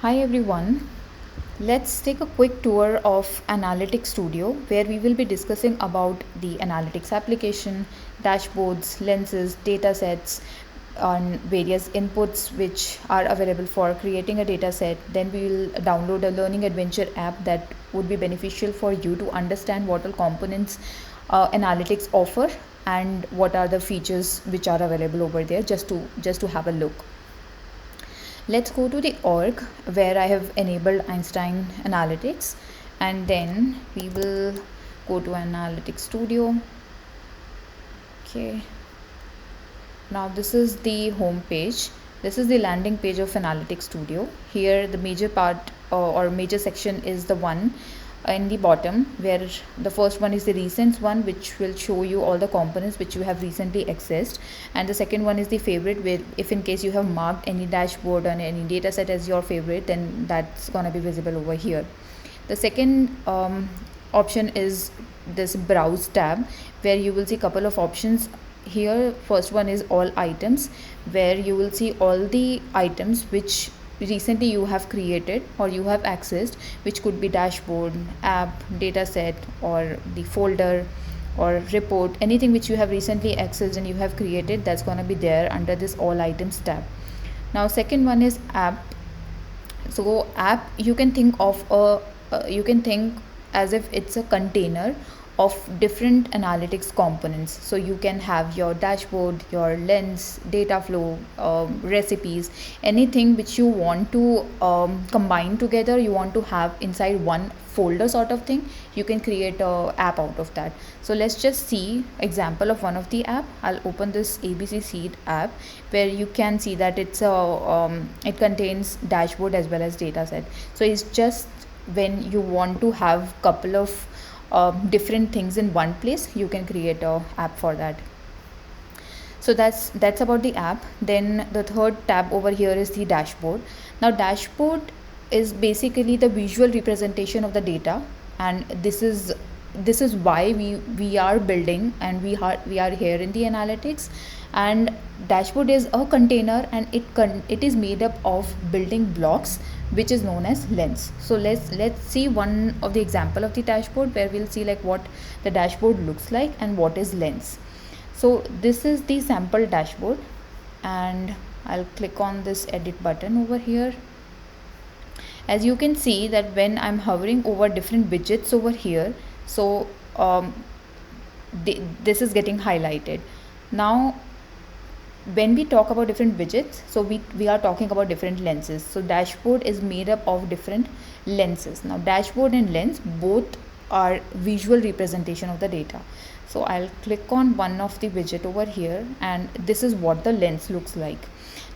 Hi everyone, let's take a quick tour of Analytics Studio where we will be discussing about the analytics application, dashboards, lenses, datasets, on various inputs which are available for creating a dataset. Then we will download a learning adventure app that would be beneficial for you to understand what all components analytics offer and what are the features which are available over there just to have a look. Let's go to the org where I have enabled Einstein Analytics, and then we will go to Analytics Studio. Okay, now this is the home page. This is the landing page of Analytics Studio. Here the major part or major section is the one in the bottom, where the first one is the recent one, which will show you all the components which you have recently accessed, and the second one is the favorite, where if in case you have marked any dashboard or any dataset as your favorite, then that's gonna be visible over here. The second option is this browse tab, where you will see couple of options here. First one is all items, where you will see all the items which recently you have created or you have accessed, which could be dashboard, app, dataset, or the folder or report. Anything which you have recently accessed and you have created, that's going to be there under this all items tab. Now second one is app. So app, you can think of you can think as if it's a container of different analytics components. So you can have your dashboard, your lens, data flow, recipes, anything which you want to combine together, you want to have inside one folder sort of thing, you can create a app out of that. So let's just see example of one of the app. I'll open this ABC Seed app, where you can see that it's it contains dashboard as well as dataset. So it's just when you want to have couple of different things in one place, you can create a app for that. So that's about the app. Then the third tab over here is the dashboard. Now dashboard is basically the visual representation of the data, and this is why we are building and we are here in the analytics. And dashboard is a container, and it is made up of building blocks which is known as lens. So let's see one of the example of the dashboard, where we'll see like what the dashboard looks like and what is lens. So this is the sample dashboard, and I'll click on this edit button over here. As you can see that when I'm hovering over different widgets over here, so this is getting highlighted. Now when we talk about different widgets, so we are talking about different lenses. So dashboard is made up of different lenses. Now dashboard and lens both are visual representation of the data. So I'll click on one of the widget over here, and this is what the lens looks like.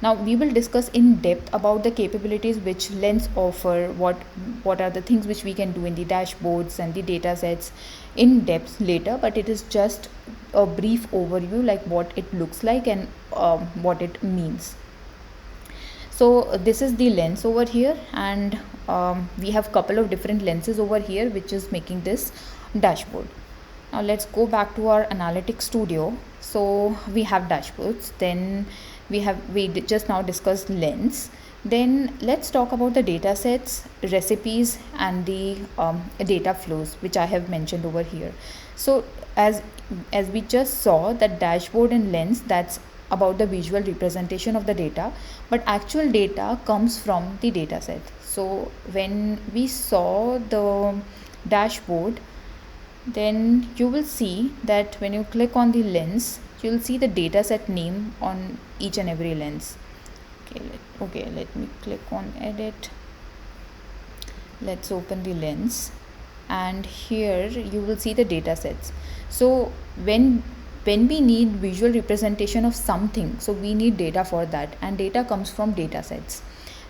Now we will discuss in depth about the capabilities which lens offer, what are the things which we can do in the dashboards and the data sets in depth later, but it is just a brief overview like what it looks like and what it means. So this is the lens over here, and we have couple of different lenses over here which is making this dashboard. Now let's go back to our Analytics Studio. So we have dashboards, then we just now discussed lens. Then let's talk about the data sets, recipes, and the data flows, which I have mentioned over here. So as we just saw, that dashboard and lens, that's about the visual representation of the data, but actual data comes from the data set. So when we saw the dashboard, then you will see that when you click on the lens, you will see the dataset name on each and every lens. Okay, let me click on edit. Let's open the lens, and here you will see the datasets. So when we need visual representation of something, so we need data for that, and data comes from datasets.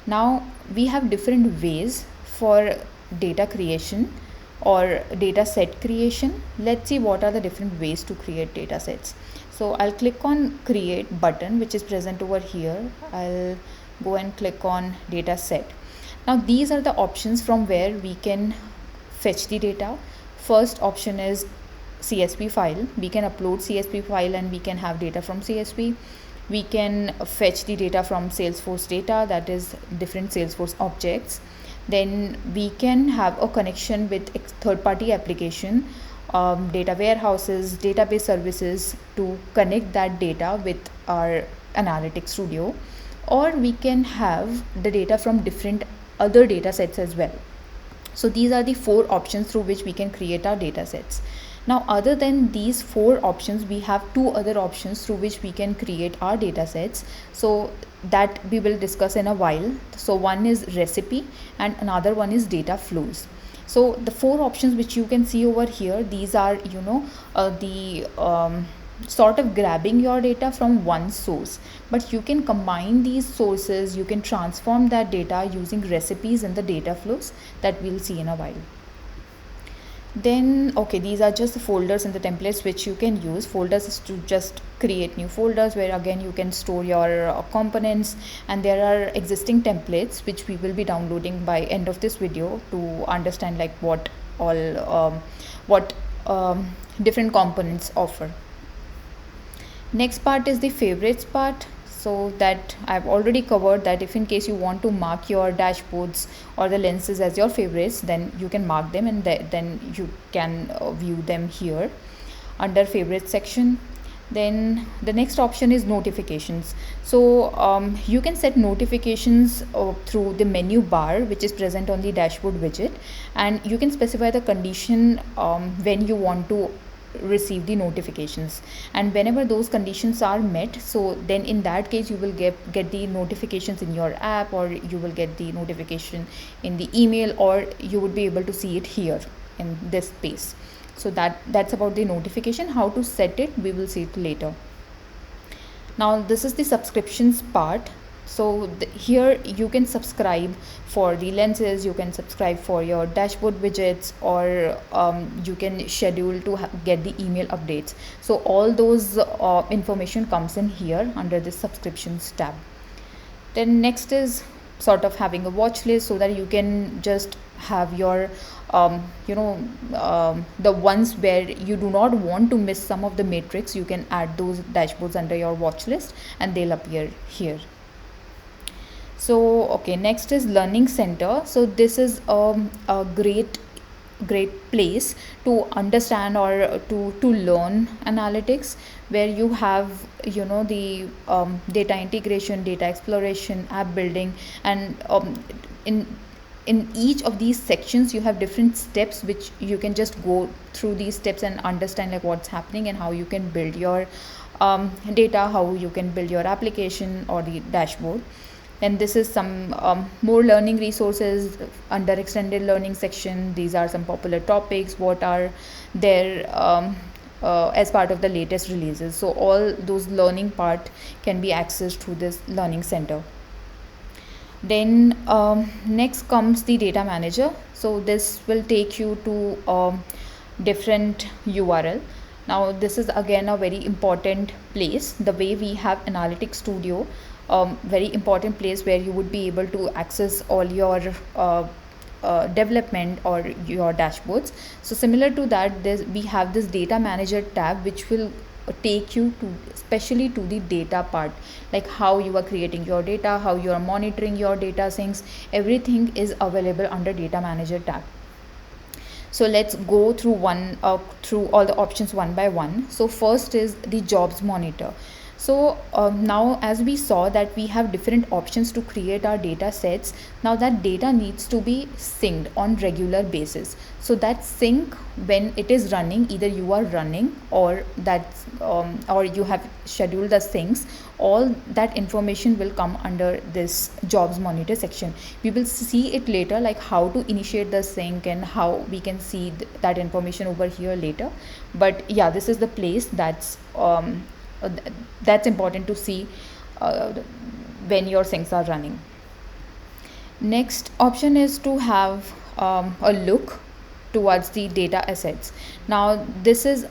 Now we have different ways for data creation or data set creation. Let's see what are the different ways to create data sets. So I'll click on create button, which is present over here. I'll go and click on data set. Now these are the options from where we can fetch the data. First option is CSV file. We can upload CSV file and we can have data from CSV. We can fetch the data from Salesforce data, that is different Salesforce objects. Then we can have a connection with third-party application, data warehouses, database services to connect that data with our analytics studio, or we can have the data from different other data sets as well. So these are the 4 options through which we can create our data sets. Now, other than these 4 options, we have 2 other options through which we can create our data sets. So that we will discuss in a while. So one is recipe and another one is Dataflows. So the 4 options which you can see over here, these are the sort of grabbing your data from one source, but you can combine these sources, you can transform that data using recipes in the data flows that we'll see in a while. Then these are just the folders and the templates which you can use. Folders is to just create new folders where again you can store your components, and there are existing templates which we will be downloading by end of this video to understand like what all different components offer. Next part is the favorites part. So that I've already covered that if in case you want to mark your dashboards or the lenses as your favorites, then you can mark them, and then you can view them here under favorites section. Then the next option is notifications. So you can set notifications through the menu bar which is present on the dashboard widget, and you can specify the condition when you want to receive the notifications, and whenever those conditions are met, so then in that case you will get the notifications in your app, or you will get the notification in the email, or you would be able to see it here in this space. So that's about the notification. How to set it, we will see it later. Now this is the subscriptions part. So here you can subscribe for the lenses, you can subscribe for your dashboard widgets, or you can schedule to get the email updates. So all those information comes in here under the subscriptions tab. Then next is sort of having a watch list, so that you can just have your the ones where you do not want to miss some of the metrics, you can add those dashboards under your watch list and they'll appear here. So next is learning center. So this is a great place to understand or to learn analytics, where you have the data integration, data exploration, app building, and in each of these sections you have different steps which you can just go through these steps and understand like what's happening and how you can build your data, how you can build your application or the dashboard. Then this is some more learning resources under extended learning section. These are some popular topics what are there as part of the latest releases. So all those learning part can be accessed through this learning center. Then next comes the data manager. So this will take you to different URL. Now this is again a very important place. The way we have Analytics Studio, very important place where you would be able to access all your development or your dashboards. So similar to that, we have this data manager tab which will take you to especially to the data part, like how you are creating your data, how you are monitoring your data sinks. Everything is available under data manager tab. So let's go through through all the options one by one. So first is the jobs monitor. So now as we saw that we have different options to create our data sets. Now that data needs to be synced on regular basis. So that sync, when it is running, either you are running or that's or you have scheduled the syncs, all that information will come under this jobs monitor section. We will see it later, like how to initiate the sync and how we can see that information over here later. But yeah, this is the place that's important to see when your syncs are running. Next option is to have a look towards the data assets. Now this is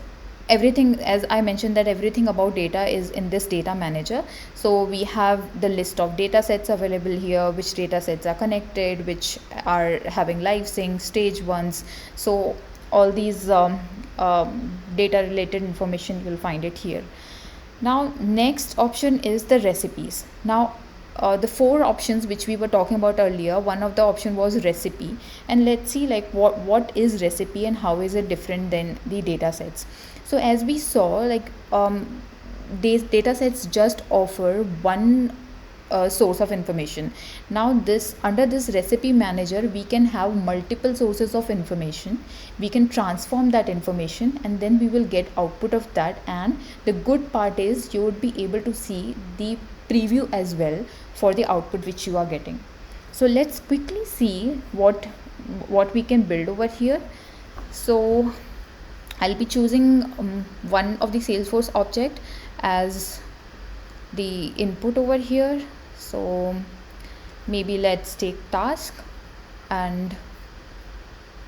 everything, as I mentioned that everything about data is in this data manager. So we have the list of data sets available here, which data sets are connected, which are having live sync, stage ones. So all these data related information, you'll find it here. Now next option is the recipes. Now the four options which we were talking about earlier, one of the option was recipe, and let's see like what is recipe and how is it different than the data sets. So as we saw, like these data sets just offer one source of information. Now this, under this recipe manager, we can have multiple sources of information, we can transform that information, and then we will get output of that. And the good part is you would be able to see the preview as well for the output which you are getting. So let's quickly see what we can build over here. So I'll be choosing one of the Salesforce object as the input over here. So maybe let's take task, and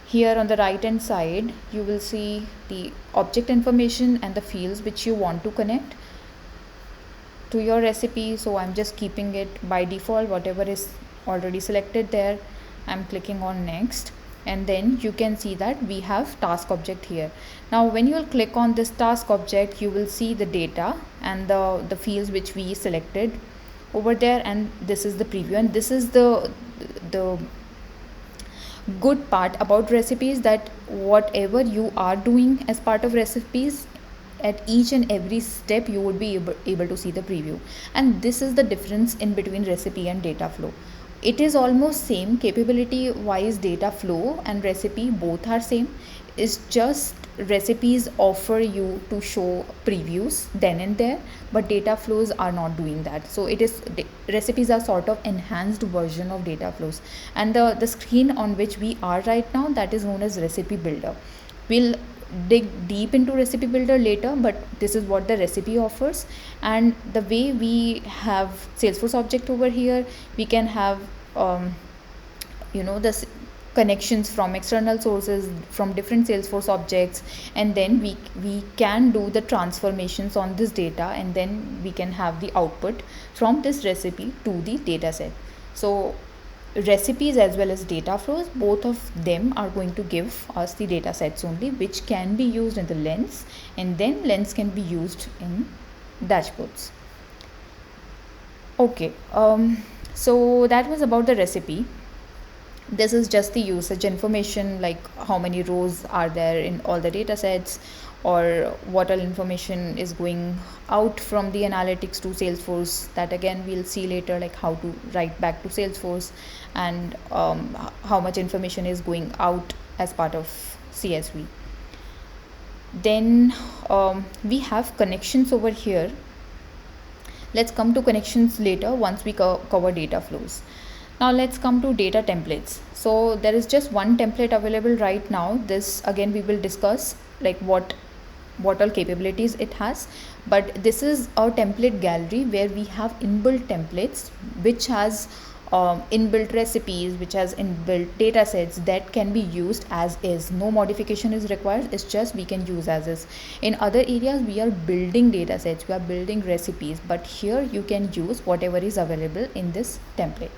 here on the right hand side you will see the object information and the fields which you want to connect to your recipe. So I'm just keeping it by default, whatever is already selected there. I'm clicking on next, and then you can see that we have task object here. Now when you will click on this task object, you will see the data and the fields which we selected over there, and this is the preview. And this is the good part about recipes, that whatever you are doing as part of recipes, at each and every step you would be able to see the preview. And this is the difference in between recipe and data flow. It is almost same capability wise. Data flow and recipe both are same. It's just recipes offer you to show previews then and there, but data flows are not doing that. So it is, recipes are sort of enhanced version of data flows. And the screen on which we are right now, that is known as recipe builder. We'll dig deep into recipe builder later, but this is what the recipe offers. And the way we have Salesforce object over here, we can have the connections from external sources, from different Salesforce objects, and then we can do the transformations on this data, and then we can have the output from this recipe to the data set. So recipes as well as data flows, both of them are going to give us the data sets only, which can be used in the lens, and then lens can be used in dashboards. Okay, so that was about the recipe. This is just the usage information, like how many rows are there in all the data sets, or what all information is going out from the analytics to Salesforce. That again we'll see later, like how to write back to Salesforce, and how much information is going out as part of CSV. Then we have connections over here. Let's come to connections later once we cover data flows. Now let's come to data templates. So there is just one template available right now. This again we will discuss, like what all capabilities it has. But this is a template gallery where we have inbuilt templates, which has inbuilt recipes, which has inbuilt data sets that can be used as is. No modification is required. It's just we can use as is. In other areas we are building data sets, we are building recipes, but here you can use whatever is available in this template.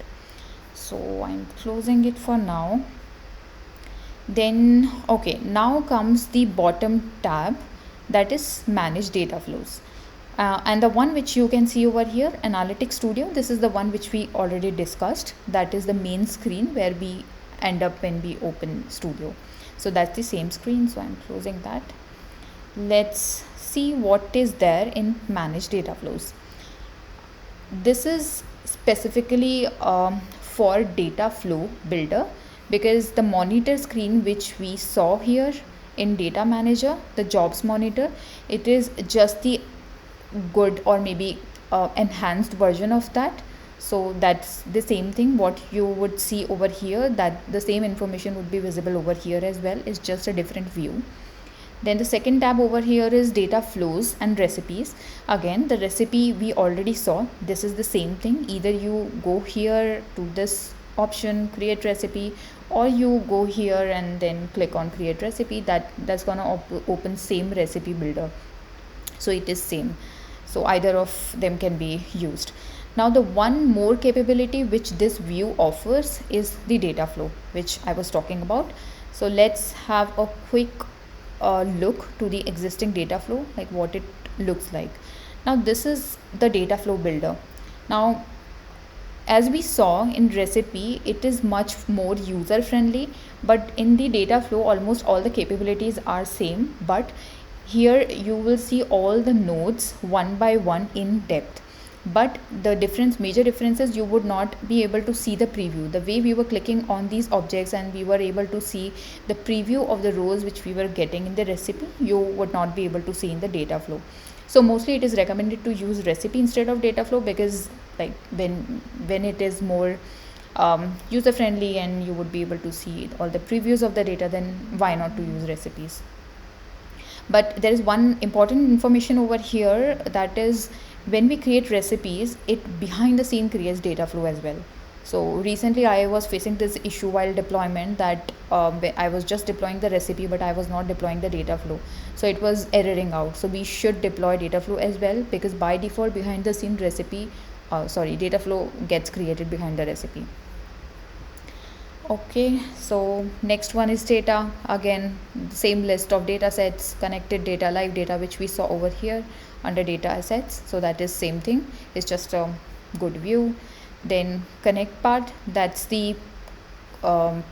So I'm closing it for now. Then okay, now comes the bottom tab, that is manage data flows, and the one which you can see over here, Analytics Studio, this is the one which we already discussed. That is the main screen where we end up when we open Studio. So that's the same screen, so I'm closing that. Let's see what is there in manage data flows. This is specifically for data flow builder, because the monitor screen which we saw here in data manager, the jobs monitor, it is just the good or maybe enhanced version of that. So that's the same thing what you would see over here, that the same information would be visible over here as well. It's just a different view. Then the second tab over here is data flows and recipes. Again, the recipe we already saw. This is the same thing. Either you go here to this option, create recipe, or you go here and then click on create recipe. That's gonna open same recipe builder. So it is same. So either of them can be used. Now the one more capability which this view offers is the data flow, which I was talking about. So let's have a quick look to the existing data flow, like what it looks like. Now this is the data flow builder. Now as we saw in recipe, it is much more user friendly, but in the data flow almost all the capabilities are same, but here you will see all the nodes one by one in depth. But the major difference is you would not be able to see the preview. The way we were clicking on these objects and we were able to see the preview of the rows which we were getting in the recipe, you would not be able to see in the data flow. So mostly it is recommended to use recipe instead of data flow, because like when it is more user friendly and you would be able to see all the previews of the data, then why not to use recipes. But there is one important information over here, that is when we create recipes, it behind the scene creates data flow as well. So recently I was facing this issue while deployment, that I was just deploying the recipe but I was not deploying the data flow, so it was erroring out. So we should deploy data flow as well, because by default behind the scene data flow gets created behind the recipe. Okay, so next one is data. Again, same list of data sets, connected data, live data, which we saw over here under data assets. So that is same thing, it's just a good view. Then connect part, that's the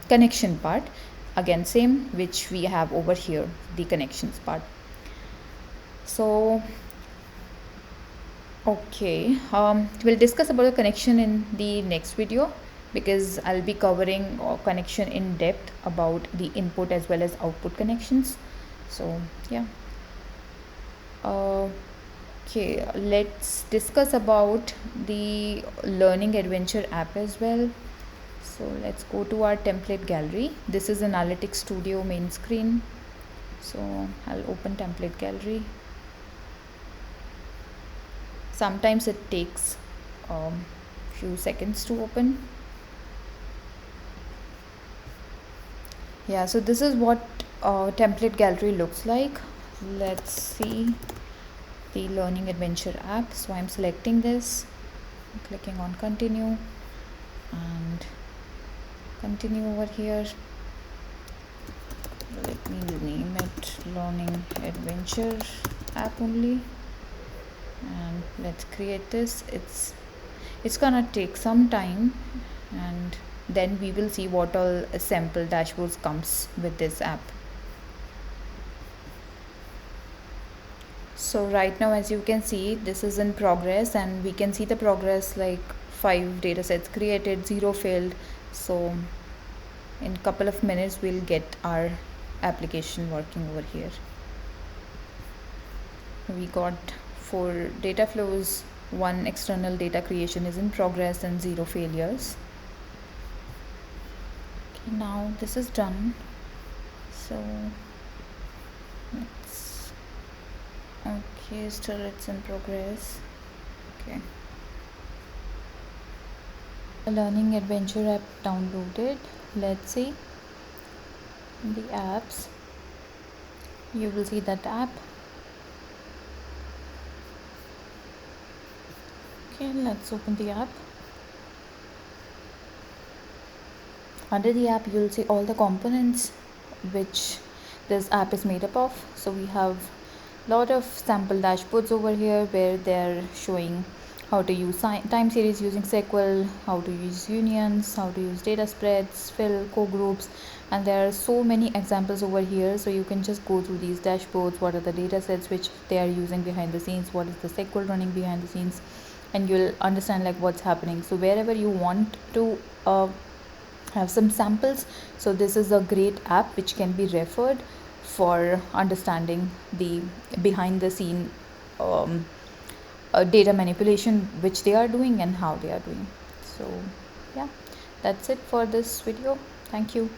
connection part, again same, which we have over here, the connections part. So okay, we'll discuss about the connection in the next video, because I'll be covering connection in depth about the input as well as output connections. So yeah. Okay, let's discuss about the learning adventure app as well. So let's go to our template gallery. This is Analytics Studio main screen. So I'll open template gallery. Sometimes it takes few seconds to open. Yeah, so this is what template gallery looks like. Let's see the learning adventure app. So I'm selecting this, I'm clicking on continue and continue over here. Let me name it learning adventure app only, and let's create this. It's gonna take some time, and then we will see what all sample dashboards comes with this app. So right now, as you can see, this is in progress, and we can see the progress like 5 data sets created, 0 failed. So in couple of minutes we'll get our application working over here. We got 4 data flows, 1 external data creation is in progress, and 0 failures. Okay, now this is done. So okay, still it's in progress. Okay, the learning adventure app downloaded. Let's see the apps. You will see that app. Okay, let's open the app. Under the app you'll see all the components which this app is made up of. So we have lot of sample dashboards over here where they're showing how to use time series using SQL, how to use unions, how to use data spreads, fill, co-groups, and there are so many examples over here. So you can just go through these dashboards, what are the data sets which they are using behind the scenes, what is the SQL running behind the scenes, and you'll understand like what's happening. So wherever you want to have some samples, so this is a great app which can be referred for understanding the behind the scene data manipulation which they are doing and how they are doing. So yeah, that's it for this video. Thank you.